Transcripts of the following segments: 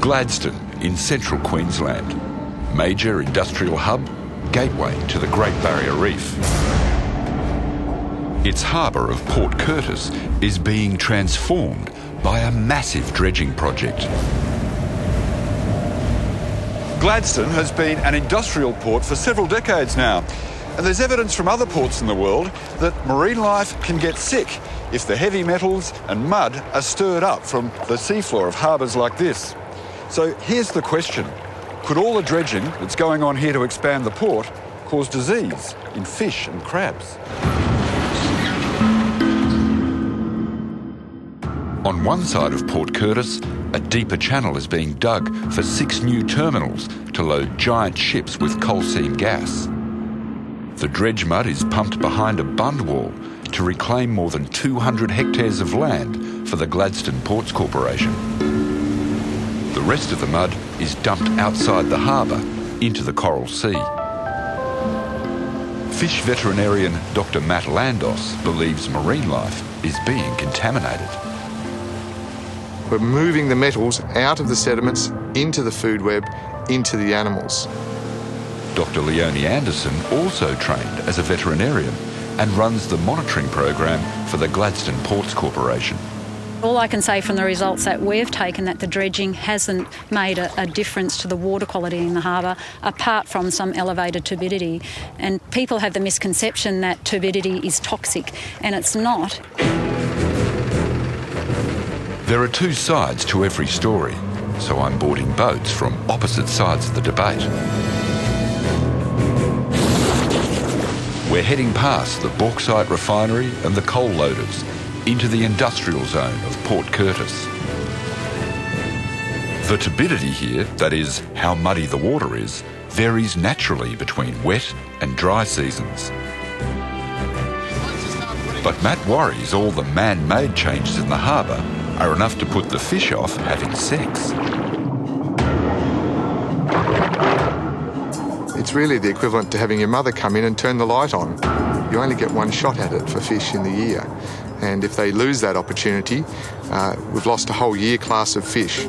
Gladstone in central Queensland. Major industrial hub, gateway to the Great Barrier Reef. Its harbour of Port Curtis is being transformed by a massive dredging project. Gladstone has been an industrial port for several decades now, and there's evidence from other ports in the world that marine life can get sick if the heavy metals and mud are stirred up from the seafloor of harbours like this. So here's the question. Could all the dredging that's going on here to expand the port cause disease in fish and crabs? On one side of Port Curtis, a deeper channel is being dug for 6 new terminals to load giant ships with coal seam gas. The dredge mud is pumped behind a bund wall to reclaim more than 200 hectares of land for the Gladstone Ports Corporation. The rest of the mud is dumped outside the harbour into the Coral Sea. Fish veterinarian Dr. Matt Landos believes marine life is being contaminated. We're moving the metals out of the sediments, into the food web, into the animals. Dr. Leonie Anderson also trained as a veterinarian and runs the monitoring program for the Gladstone Ports Corporation. All I can say from the results that we've taken, that the dredging hasn't made a difference to the water quality in the harbour, apart from some elevated turbidity. And people have the misconception that turbidity is toxic, and it's not. There are 2 sides to every story, so I'm boarding boats from opposite sides of the debate. We're heading past the bauxite refinery and the coal loaders into the industrial zone of Port Curtis. The turbidity here, that is, how muddy the water is, varies naturally between wet and dry seasons. But Matt worries all the man-made changes in the harbour are enough to put the fish off having sex. It's really the equivalent to having your mother come in and turn the light on. You only get one shot at it for fish in the year. And if they lose that opportunity, we've lost a whole year class of fish.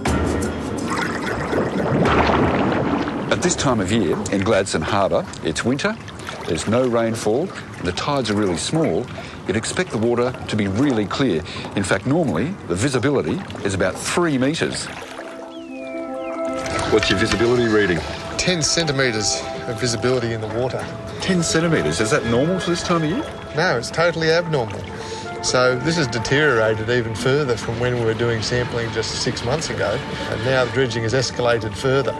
At this time of year in Gladstone Harbour, it's winter, there's no rainfall, the tides are really small. You'd expect the water to be really clear. In fact, normally the visibility is about 3 metres. What's your visibility reading? 10 centimetres of visibility in the water. 10 centimetres. Is that normal for this time of year? No, it's totally abnormal. So this has deteriorated even further from when we were doing sampling just 6 months ago, and now the dredging has escalated further.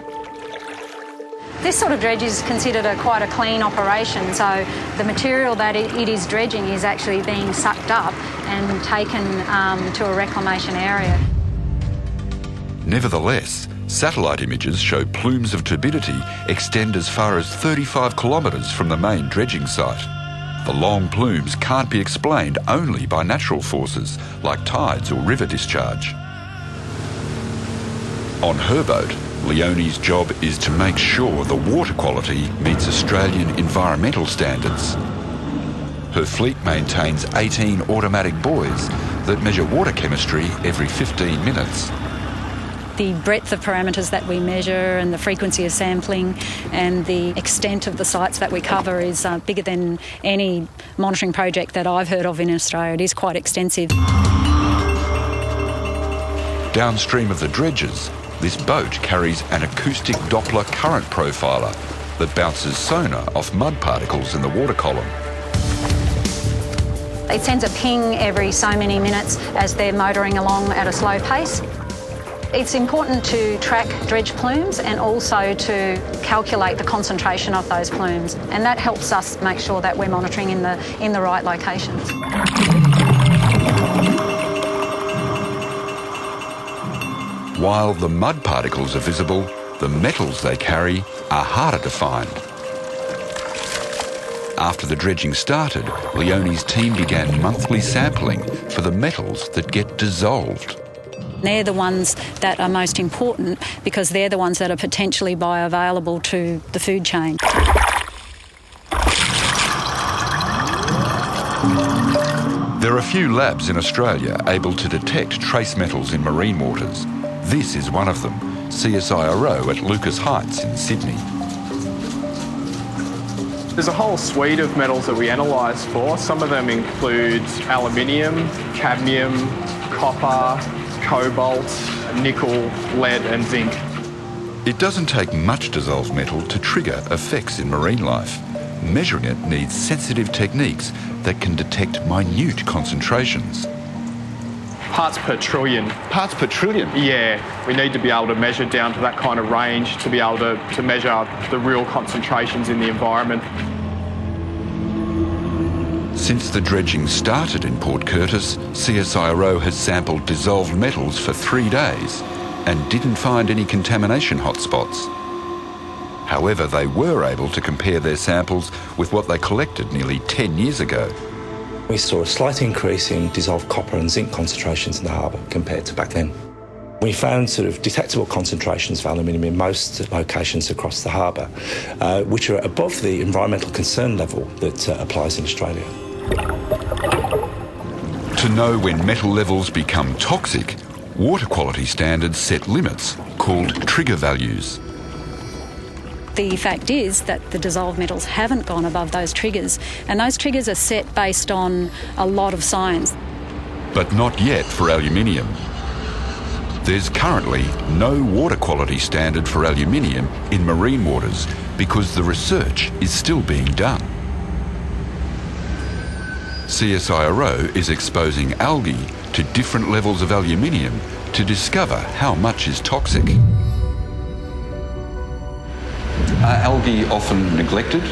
This sort of dredge is considered quite a clean operation, so the material that it is dredging is actually being sucked up and taken to a reclamation area. Nevertheless, satellite images show plumes of turbidity extend as far as 35 kilometres from the main dredging site. The long plumes can't be explained only by natural forces like tides or river discharge. On her boat, Leonie's job is to make sure the water quality meets Australian environmental standards. Her fleet maintains 18 automatic buoys that measure water chemistry every 15 minutes. The breadth of parameters that we measure and the frequency of sampling and the extent of the sites that we cover is bigger than any monitoring project that I've heard of in Australia. It is quite extensive. Downstream of the dredges, this boat carries an acoustic Doppler current profiler that bounces sonar off mud particles in the water column. It sends a ping every so many minutes as they're motoring along at a slow pace. It's important to track dredge plumes and also to calculate the concentration of those plumes, and that helps us make sure that we're monitoring in the right locations. While the mud particles are visible, the metals they carry are harder to find. After the dredging started, Leonie's team began monthly sampling for the metals that get dissolved. They're the ones that are most important because they're the ones that are potentially bioavailable to the food chain. There are few labs in Australia able to detect trace metals in marine waters. This is one of them, CSIRO at Lucas Heights in Sydney. There's a whole suite of metals that we analyse for. Some of them include aluminium, cadmium, copper, cobalt, nickel, lead and zinc. It doesn't take much dissolved metal to trigger effects in marine life. Measuring it needs sensitive techniques that can detect minute concentrations. Parts per trillion. Parts per trillion? Yeah, we need to be able to measure down to that kind of range to be able to measure the real concentrations in the environment. Since the dredging started in Port Curtis, CSIRO has sampled dissolved metals for 3 days and didn't find any contamination hotspots. However, they were able to compare their samples with what they collected nearly 10 years ago. We saw a slight increase in dissolved copper and zinc concentrations in the harbour compared to back then. We found sort of detectable concentrations of aluminium in most locations across the harbour, which are above the environmental concern level that applies in Australia. To know when metal levels become toxic, water quality standards set limits called trigger values. The fact is that the dissolved metals haven't gone above those triggers, and those triggers are set based on a lot of science. But not yet for aluminium. There's currently no water quality standard for aluminium in marine waters because the research is still being done. CSIRO is exposing algae to different levels of aluminium to discover how much is toxic. Are algae often neglected?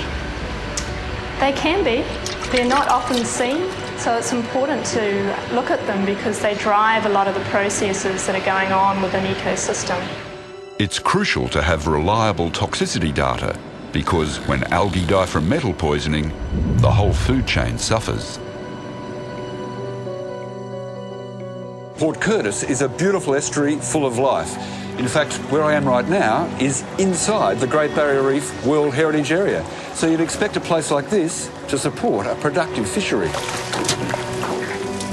They can be. They're not often seen, so it's important to look at them because they drive a lot of the processes that are going on with an ecosystem. It's crucial to have reliable toxicity data because when algae die from metal poisoning, the whole food chain suffers. Port Curtis is a beautiful estuary full of life. In fact, where I am right now is inside the Great Barrier Reef World Heritage Area. So you'd expect a place like this to support a productive fishery.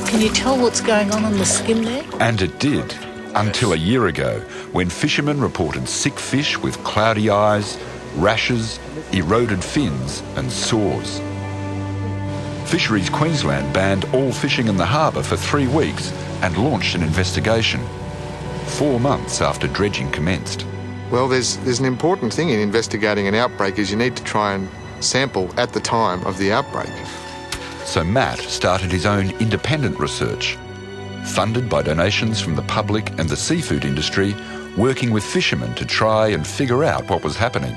Can you tell what's going on the skin there? And it did, until a year ago, when fishermen reported sick fish with cloudy eyes, rashes, eroded fins and sores. Fisheries Queensland banned all fishing in the harbour for 3 weeks and launched an investigation. 4 months after dredging commenced. Well, there's an important thing in investigating an outbreak is you need to try and sample at the time of the outbreak. So Matt started his own independent research, funded by donations from the public and the seafood industry, working with fishermen to try and figure out what was happening.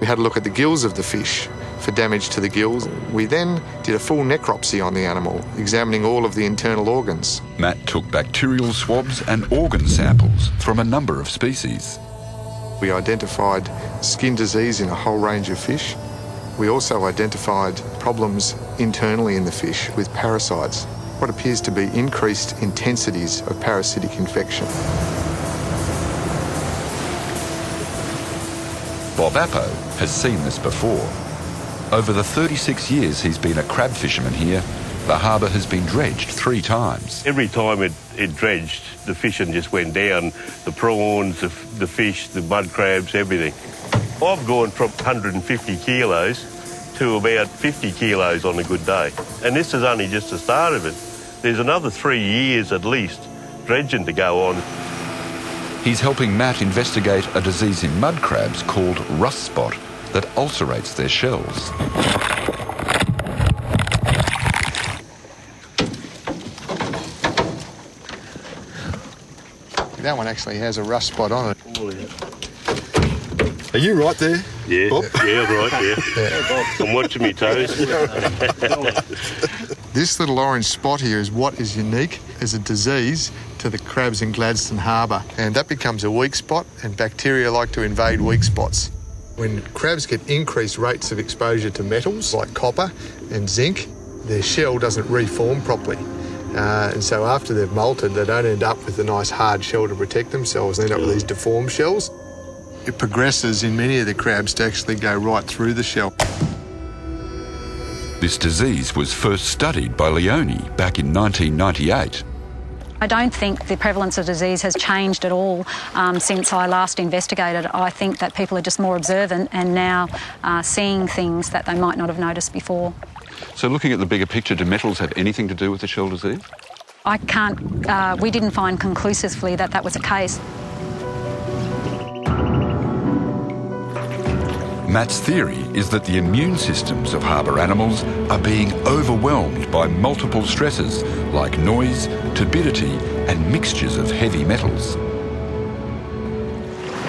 We had a look at the gills of the fish for damage to the gills. We then did a full necropsy on the animal, examining all of the internal organs. Matt took bacterial swabs and organ samples from a number of species. We identified skin disease in a whole range of fish. We also identified problems internally in the fish with parasites, what appears to be increased intensities of parasitic infection. Bob Appo has seen this before. Over the 36 years he's been a crab fisherman here, the harbour has been dredged 3 times. Every time it dredged, the fishing just went down. The prawns, the fish, the mud crabs, everything. I've gone from 150 kilos to about 50 kilos on a good day. And this is only just the start of it. There's another 3 years at least dredging to go on. He's helping Matt investigate a disease in mud crabs called rust spot that ulcerates their shells. That one actually has a rust spot on it. Oh, yeah. Are you right there, Yeah, Bob? yeah, right, yeah. I'm watching my toes. This little orange spot here is what is unique as a disease to the crabs in Gladstone Harbour, and that becomes a weak spot, and bacteria like to invade weak spots. When crabs get increased rates of exposure to metals like copper and zinc, their shell doesn't reform properly. And so after they've molted, they don't end up with a nice hard shell to protect themselves. They end up with these deformed shells. It progresses in many of the crabs to actually go right through the shell. This disease was first studied by Leone back in 1998. I don't think the prevalence of disease has changed at all since I last investigated. I think that people are just more observant and now seeing things that they might not have noticed before. So looking at the bigger picture, do metals have anything to do with the shell disease? I can't, we didn't find conclusively that that was the case. Matt's theory is that the immune systems of harbour animals are being overwhelmed by multiple stresses like noise, turbidity and mixtures of heavy metals.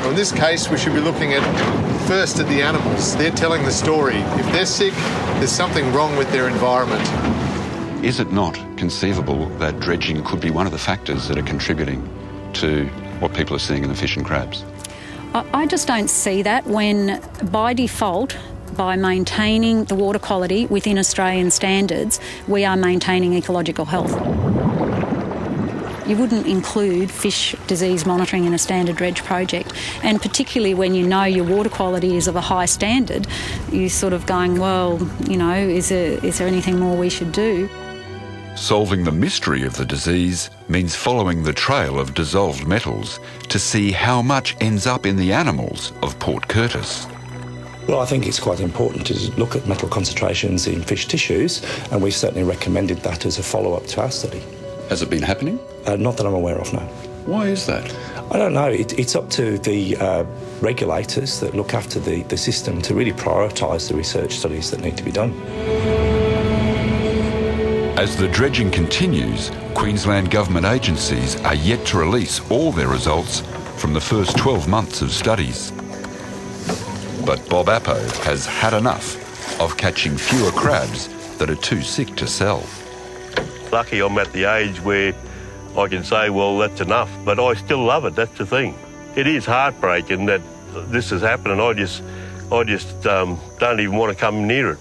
Well, in this case, we should be looking first at the animals. They're telling the story. If they're sick, there's something wrong with their environment. Is it not conceivable that dredging could be one of the factors that are contributing to what people are seeing in the fish and crabs? I just don't see that when, by default, by maintaining the water quality within Australian standards, we are maintaining ecological health. You wouldn't include fish disease monitoring in a standard dredge project, and particularly when you know your water quality is of a high standard, you're sort of going, well, you know, is there anything more we should do? Solving the mystery of the disease means following the trail of dissolved metals to see how much ends up in the animals of Port Curtis. Well, I think it's quite important to look at metal concentrations in fish tissues, and we've certainly recommended that as a follow-up to our study. Has it been happening? Not that I'm aware of, no. Why is that? I don't know. It's up to the regulators that look after the system to really prioritise the research studies that need to be done. As the dredging continues, Queensland government agencies are yet to release all their results from the first 12 months of studies. But Bob Appo has had enough of catching fewer crabs that are too sick to sell. Lucky I'm at the age where I can say, well, that's enough, but I still love it, that's the thing. It is heartbreaking that this has happened and I just don't even want to come near it.